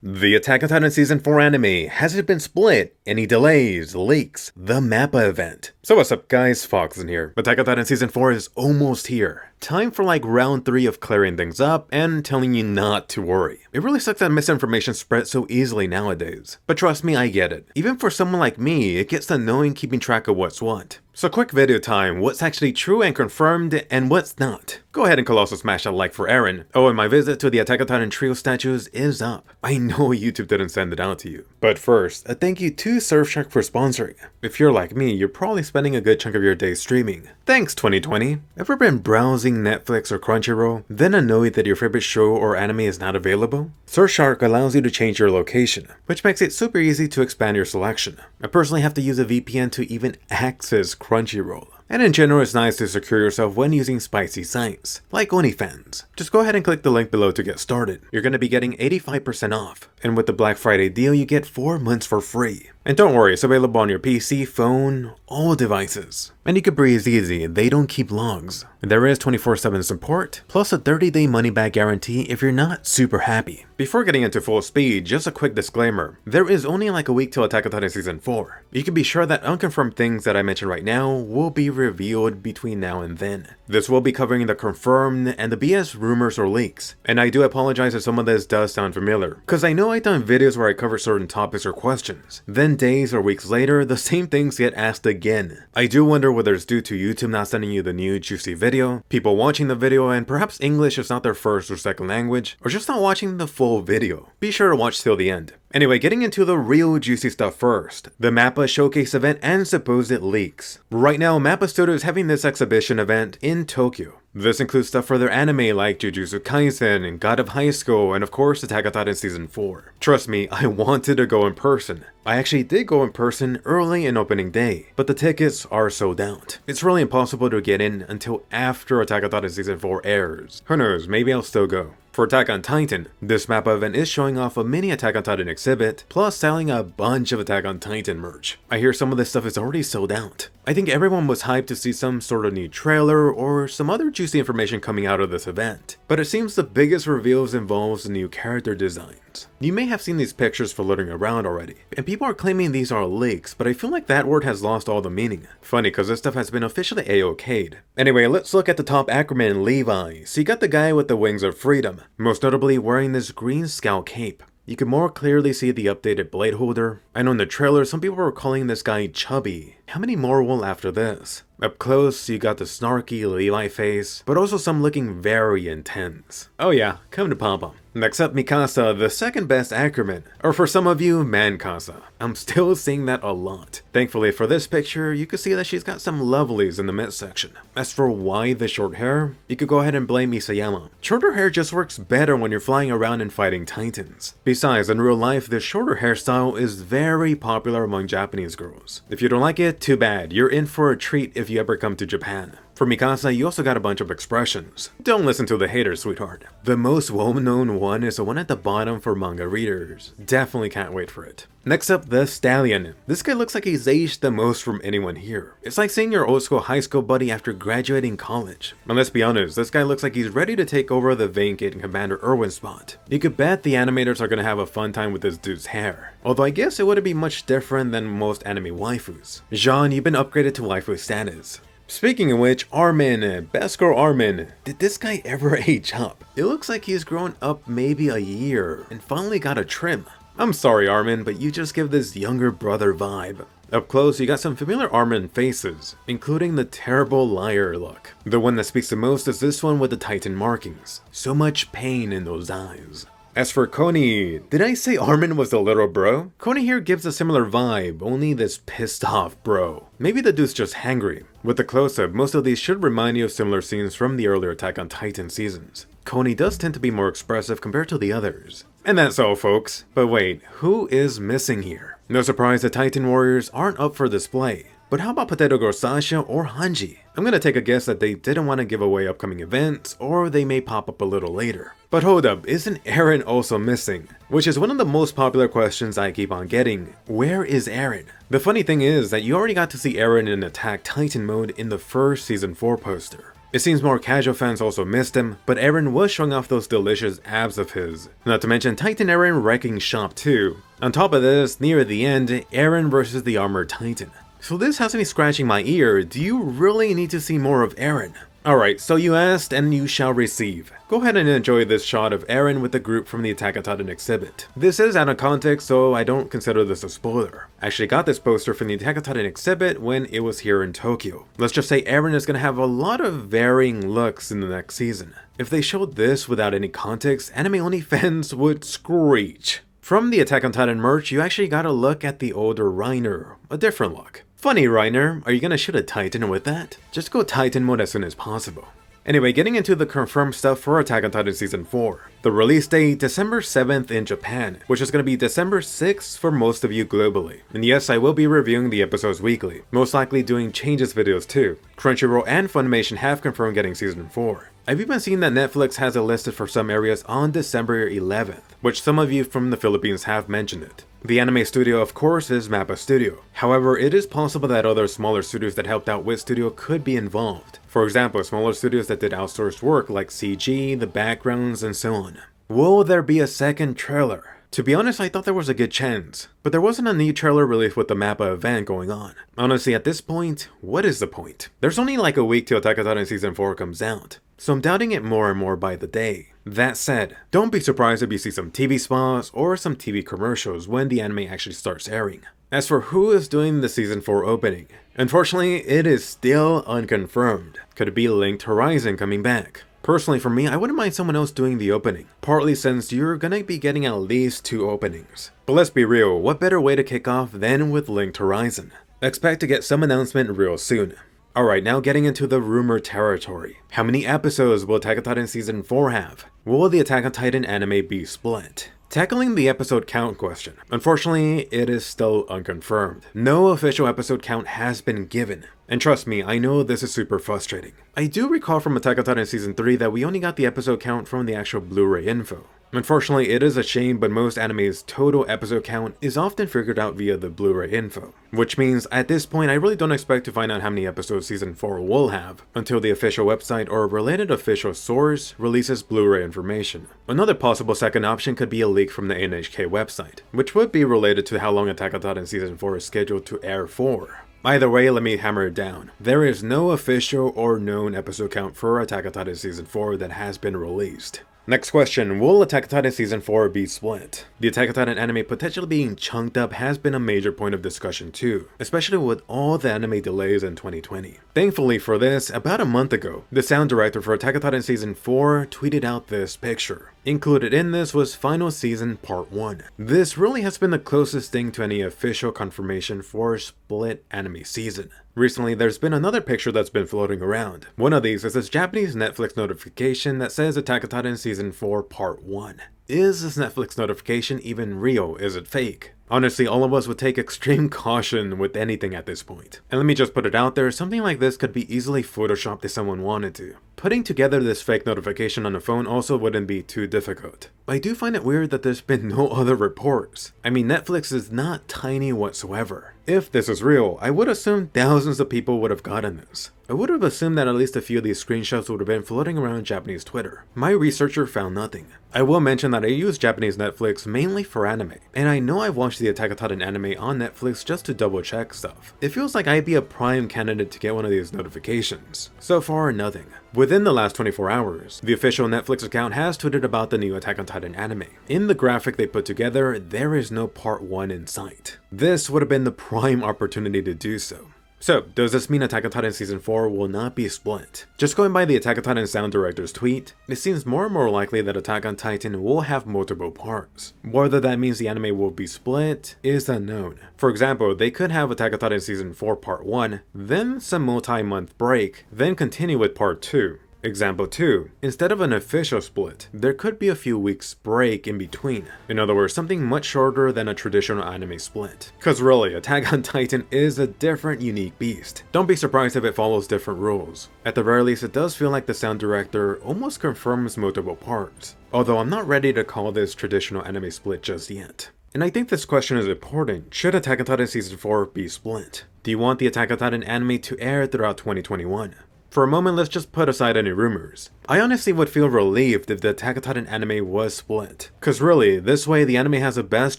The Attack on Titan Season 4 anime hasn't been split, any delays, leaks, the Mappa event. So what's up guys, Foxen here. Attack on Titan Season 4 is almost here. Time for like round 3 of clearing things up and telling you not to worry. It really sucks that misinformation spreads so easily nowadays. But trust me, I get it. Even for someone like me, it gets annoying keeping track of what's what. So quick video time, what's actually true and confirmed and what's not. Go ahead and colossal smash that like for Eren. Oh, and my visit to the Attack on Titan trio statues is up. I know YouTube didn't send it out to you. But first, a thank you to Surfshark for sponsoring. If you're like me, you're probably spending a good chunk of your day streaming. Thanks 2020. Ever been browsing Netflix or Crunchyroll, then annoyed that your favorite show or anime is not available? Surfshark allows you to change your location, which makes it super easy to expand your selection. I personally have to use a VPN to even access Crunchyroll. And in general, it's nice to secure yourself when using spicy sites, like OnlyFans. Just go ahead and click the link below to get started. You're going to be getting 85% off, and with the Black Friday deal, you get 4 months for free. And don't worry, it's available on your PC, phone, all devices. And you can breathe easy, they don't keep logs. There is 24/7 support, plus a 30-day money-back guarantee if you're not super happy. Before getting into full speed, just a quick disclaimer. There is only like a week till Attack on Titan Season 4. You can be sure that unconfirmed things that I mentioned right now will be revealed between now and then. This will be covering the confirmed and the BS rumors or leaks. And I do apologize if some of this does sound familiar, because I know I've done videos where I cover certain topics or questions. Then days or weeks later, the same things get asked again. I do wonder whether it's due to YouTube not sending you the new juicy video, people watching the video and perhaps English is not their first or second language, or just not watching the full video. Be sure to watch till the end. Anyway, getting into the real juicy stuff first, the Mappa Showcase event and supposed leaks. Right now, Mappa Studio is having this exhibition event in Tokyo. This includes stuff for their anime like Jujutsu Kaisen and God of High School and of course Attack on Titan Season 4. Trust me, I wanted to go in person. I actually did go in person early in opening day, but the tickets are sold out. It's really impossible to get in until after Attack on Titan Season 4 airs. Who knows, maybe I'll still go. For Attack on Titan, this Mappa event is showing off a mini Attack on Titan exhibit, plus selling a bunch of Attack on Titan merch. I hear some of this stuff is already sold out. I think everyone was hyped to see some sort of new trailer or some other juicy information coming out of this event. But it seems the biggest reveals involves new character designs. You may have seen these pictures floating around already, and people are claiming these are leaks, but I feel like that word has lost all the meaning. Funny, cause this stuff has been officially AOK'd. Anyway, let's look at the top Ackerman, Levi. So you got the guy with the wings of freedom, most notably wearing this green scout cape. You can more clearly see the updated blade holder. I know in the trailer, some people were calling this guy chubby. How many more will after this? Up close, you got the snarky Levi face, but also some looking very intense. Oh yeah, come to Papa. Next up, Mikasa, the second best Ackerman, or for some of you, Mankasa. I'm still seeing that a lot. Thankfully for this picture, you can see that she's got some lovelies in the midsection. As for why the short hair, you could go ahead and blame Isayama. Shorter hair just works better when you're flying around and fighting titans. Besides, in real life, this shorter hairstyle is very popular among Japanese girls. If you don't like it, too bad, you're in for a treat if you ever come to Japan. For Mikasa, you also got a bunch of expressions. Don't listen to the haters, sweetheart. The most well-known one is the one at the bottom for manga readers. Definitely can't wait for it. Next up, the Stallion. This guy looks like he's aged the most from anyone here. It's like seeing your old school high school buddy after graduating college. And let's be honest, this guy looks like he's ready to take over the vacating Commander Erwin spot. You could bet the animators are gonna have a fun time with this dude's hair. Although I guess it wouldn't be much different than most anime waifus. Jean, you've been upgraded to waifu status. Speaking of which, Armin, best girl Armin, did this guy ever age up? It looks like he's grown up maybe a year and finally got a trim. I'm sorry Armin, but you just give this younger brother vibe. Up close, you got some familiar Armin faces, including the terrible liar look. The one that speaks the most is this one with the Titan markings. So much pain in those eyes. As for Koni, did I say Armin was the little bro? Koni here gives a similar vibe, only this pissed off bro. Maybe the dude's just hangry. With the close-up, most of these should remind you of similar scenes from the earlier Attack on Titan seasons. Koni does tend to be more expressive compared to the others. And that's all folks. But wait, who is missing here? No surprise the Titan warriors aren't up for display. But how about Potato Girl Sasha or Hanji? I'm gonna take a guess that they didn't want to give away upcoming events, or they may pop up a little later. But hold up, isn't Eren also missing? Which is one of the most popular questions I keep on getting. Where is Eren? The funny thing is that you already got to see Eren in Attack Titan mode in the first Season 4 poster. It seems more casual fans also missed him, but Eren was showing off those delicious abs of his. Not to mention Titan Eren wrecking shop too. On top of this, near the end, Eren versus the Armored Titan. So this has me scratching my ear. Do you really need to see more of Eren? Alright, so you asked and you shall receive. Go ahead and enjoy this shot of Eren with the group from the Attack on Titan exhibit. This is out of context, so I don't consider this a spoiler. I actually got this poster from the Attack on Titan exhibit when it was here in Tokyo. Let's just say Eren is going to have a lot of varying looks in the next season. If they showed this without any context, anime-only fans would screech. From the Attack on Titan merch, you actually got a look at the older Reiner, a different look. Funny, Reiner, are you gonna shoot a Titan with that? Just go Titan mode as soon as possible. Anyway, getting into the confirmed stuff for Attack on Titan Season 4. The release date, December 7th in Japan, which is going to be December 6th for most of you globally. And yes, I will be reviewing the episodes weekly, most likely doing changes videos too. Crunchyroll and Funimation have confirmed getting Season 4. I've even seen that Netflix has it listed for some areas on December 11th, which some of you from the Philippines have mentioned it. The anime studio, of course, is MAPPA Studio. However, it is possible that other smaller studios that helped out with Studio could be involved. For example, smaller studios that did outsourced work like CG, the backgrounds, and so on. Will there be a second trailer? To be honest, I thought there was a good chance, but there wasn't a new trailer released with the MAPPA event going on. Honestly, at this point, what is the point? There's only like a week till Attack on Titan Season 4 comes out, so I'm doubting it more and more by the day. That said, don't be surprised if you see some TV spots or some TV commercials when the anime actually starts airing. As for who is doing the Season 4 opening, unfortunately, it is still unconfirmed. Could it be Linked Horizon coming back? Personally, for me, I wouldn't mind someone else doing the opening, partly since you're gonna be getting at least 2 openings. But let's be real, what better way to kick off than with Linked Horizon? Expect to get some announcement real soon. Alright, now getting into the rumor territory. How many episodes will Attack on Titan Season 4 have? Will the Attack on Titan anime be split? Tackling the episode count question. Unfortunately, it is still unconfirmed. No official episode count has been given. And trust me, I know this is super frustrating. I do recall from Attack on Titan Season 3 that we only got the episode count from the actual Blu-ray info. Unfortunately, it is a shame, but most anime's total episode count is often figured out via the Blu-ray info. Which means, at this point, I really don't expect to find out how many episodes Season 4 will have, until the official website or a related official source releases Blu-ray information. Another possible second option could be a leak from the NHK website, which would be related to how long Attack on Titan Season 4 is scheduled to air for. Either way, let me hammer it down. There is no official or known episode count for Attack on Titan Season 4 that has been released. Next question, will Attack on Titan Season 4 be split? The Attack on Titan anime potentially being chunked up has been a major point of discussion too, especially with all the anime delays in 2020. Thankfully for this, about a month ago, the sound director for Attack on Titan Season 4 tweeted out this picture. Included in this was Final Season Part 1. This really has been the closest thing to any official confirmation for a split anime season. Recently, there's been another picture that's been floating around. One of these is this Japanese Netflix notification that says Attack on Titan Season 4 Part 1. Is this Netflix notification even real? Is it fake? Honestly, all of us would take extreme caution with anything at this point. And let me just put it out there, something like this could be easily photoshopped if someone wanted to. Putting together this fake notification on a phone also wouldn't be too difficult. I do find it weird that there's been no other reports. I mean, Netflix is not tiny whatsoever. If this is real, I would assume thousands of people would have gotten this. I would have assumed that at least a few of these screenshots would have been floating around Japanese Twitter. My researcher found nothing. I will mention that I use Japanese Netflix mainly for anime, and I know I've watched the Attack on Titan anime on Netflix just to double check stuff. It feels like I'd be a prime candidate to get one of these notifications. So far, nothing. Within the last 24 hours, the official Netflix account has tweeted about the new Attack on Titan anime. In the graphic they put together, there is no Part 1 in sight. This would have been the prime opportunity to do so. So, does this mean Attack on Titan Season 4 will not be split? Just going by the Attack on Titan sound director's tweet, it seems more and more likely that Attack on Titan will have multiple parts. Whether that means the anime will be split is unknown. For example, they could have Attack on Titan Season 4 Part 1, then some multi-month break, then continue with Part 2. Example 2. Instead of an official split, there could be a few weeks break in between. In other words, something much shorter than a traditional anime split. Cause really, Attack on Titan is a different, unique beast. Don't be surprised if it follows different rules. At the very least, it does feel like the sound director almost confirms multiple parts. Although I'm not ready to call this traditional anime split just yet. And I think this question is important. Should Attack on Titan Season 4 be split? Do you want the Attack on Titan anime to air throughout 2021? For a moment, let's just put aside any rumors. I honestly would feel relieved if the Attack on Titan anime was split. Cause really, this way the anime has the best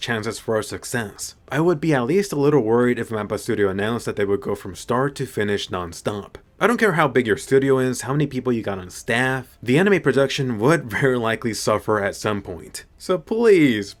chances for success. I would be at least a little worried if Mappa Studio announced that they would go from start to finish non-stop. I don't care how big your studio is, how many people you got on staff, the anime production would very likely suffer at some point. So please,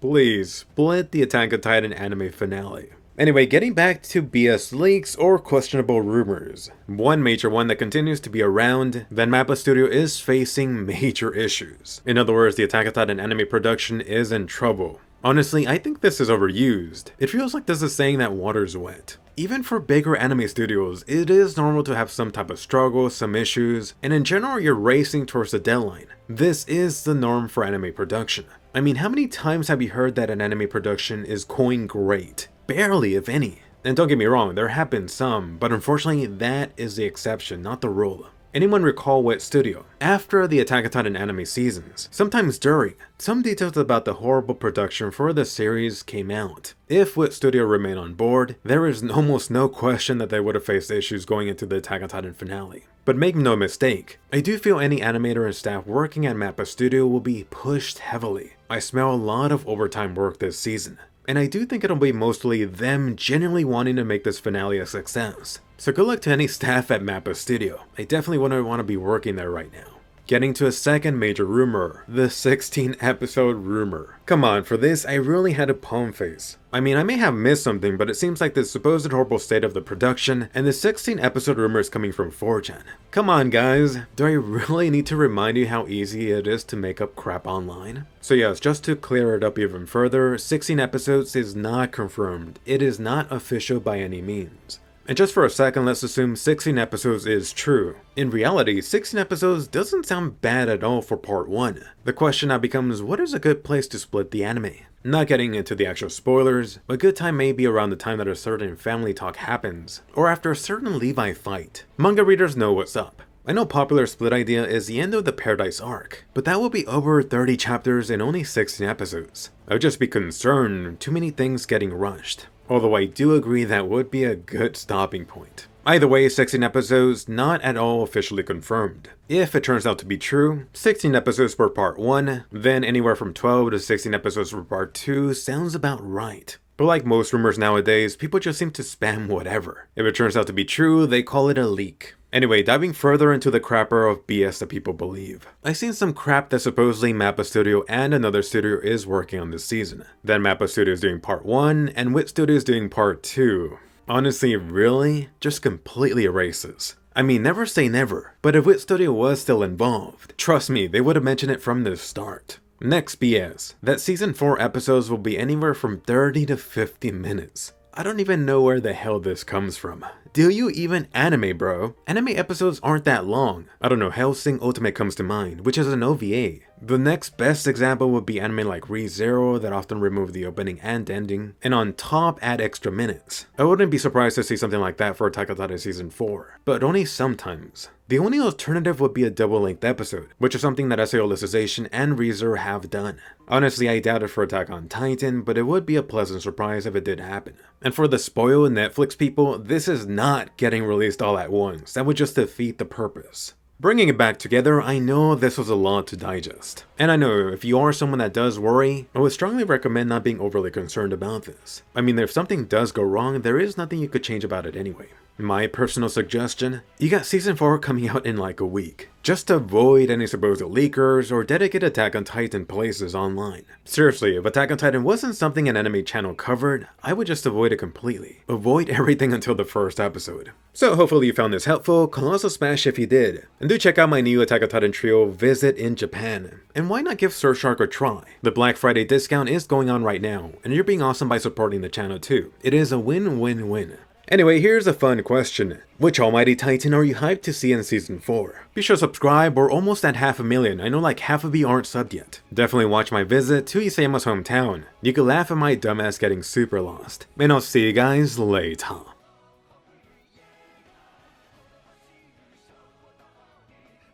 split the Attack on Titan anime finale. Anyway, getting back to BS leaks or questionable rumors. One major one that continues to be around, then Mappa Studio is facing major issues. In other words, the Attack on Titan anime production is in trouble. Honestly, I think this is overused. It feels like this is saying that water's wet. Even for bigger anime studios, it is normal to have some type of struggle, some issues, and in general you're racing towards a deadline. This is the norm for anime production. I mean, how many times have you heard that an anime production is going great? Barely, if any. And don't get me wrong, there have been some, but unfortunately that is the exception, not the rule. Anyone recall Wit Studio? After the Attack on Titan anime seasons, sometimes during, some details about the horrible production for the series came out. If Wit Studio remained on board, there is almost no question that they would have faced issues going into the Attack on Titan finale. But make no mistake, I do feel any animator and staff working at Mappa Studio will be pushed heavily. I smell a lot of overtime work this season. And I do think it'll be mostly them genuinely wanting to make this finale a success. So good luck to any staff at Mappa Studio. I definitely wouldn't want to be working there right now. Getting to a second major rumor, the 16 episode rumor. Come on, for this I really had a palm face. I mean, I may have missed something, but it seems like the supposed horrible state of the production and the 16 episode rumor is coming from 4chan. Come on guys, do I really need to remind you how easy it is to make up crap online? So yes, just to clear it up even further, 16 episodes is not confirmed. It is not official by any means. And just for a second, let's assume 16 episodes is true. In reality, 16 episodes doesn't sound bad at all for part 1. The question now becomes, what is a good place to split the anime? Not getting into the actual spoilers, a good time may be around the time that a certain family talk happens, or after a certain Levi fight. Manga readers know what's up. I know popular split idea is the end of the Paradise arc, but that will be over 30 chapters and only 16 episodes. I would just be concerned too many things getting rushed. Although I do agree that would be a good stopping point. Either way, 16 episodes not at all officially confirmed. If it turns out to be true, 16 episodes for part 1, then anywhere from 12 to 16 episodes for part 2 sounds about right. But like most rumors nowadays, people just seem to spam whatever. If it turns out to be true, they call it a leak. Anyway, diving further into the crapper of BS that people believe. I've seen some crap that supposedly Mappa Studio and another studio is working on this season. Then Mappa Studio is doing part 1, and Wit Studio is doing part 2. Honestly, really? Just completely erases. I mean, never say never, but if Wit Studio was still involved, trust me, they would have mentioned it from the start. Next BS, that season 4 episodes will be anywhere from 30 to 50 minutes. I don't even know where the hell this comes from. Do you even anime, bro? Anime episodes aren't that long. I don't know, Hellsing Ultimate comes to mind, which is an OVA. The next best example would be anime like ReZero that often remove the opening and ending, and on top add extra minutes. I wouldn't be surprised to see something like that for Attack on Titan Season 4, but only sometimes. The only alternative would be a double-length episode, which is something that SAO Alicization and ReZero have done. Honestly, I doubt it for Attack on Titan, but it would be a pleasant surprise if it did happen. And for the spoiled Netflix people, this is not getting released all at once. That would just defeat the purpose. Bringing it back together, I know this was a lot to digest. And I know if you are someone that does worry, I would strongly recommend not being overly concerned about this. I mean, if something does go wrong, there is nothing you could change about it anyway. My personal suggestion, you got season 4 coming out in like a week. Just avoid any supposed leakers or dedicated Attack on Titan places online. Seriously, if Attack on Titan wasn't something an anime channel covered, I would just avoid it completely. Avoid everything until the first episode. So hopefully you found this helpful, colossal smash if you did. And do check out my new Attack on Titan trio, Visit in Japan. And why not give Surfshark a try? The Black Friday discount is going on right now, and you're being awesome by supporting the channel too. It is a win-win-win. Anyway, here's a fun question. Which Almighty Titan are you hyped to see in Season 4? Be sure to subscribe, we're almost at 500,000. I know like half of you aren't subbed yet. Definitely watch my visit to Isayama's hometown. You can laugh at my dumbass getting super lost. And I'll see you guys later.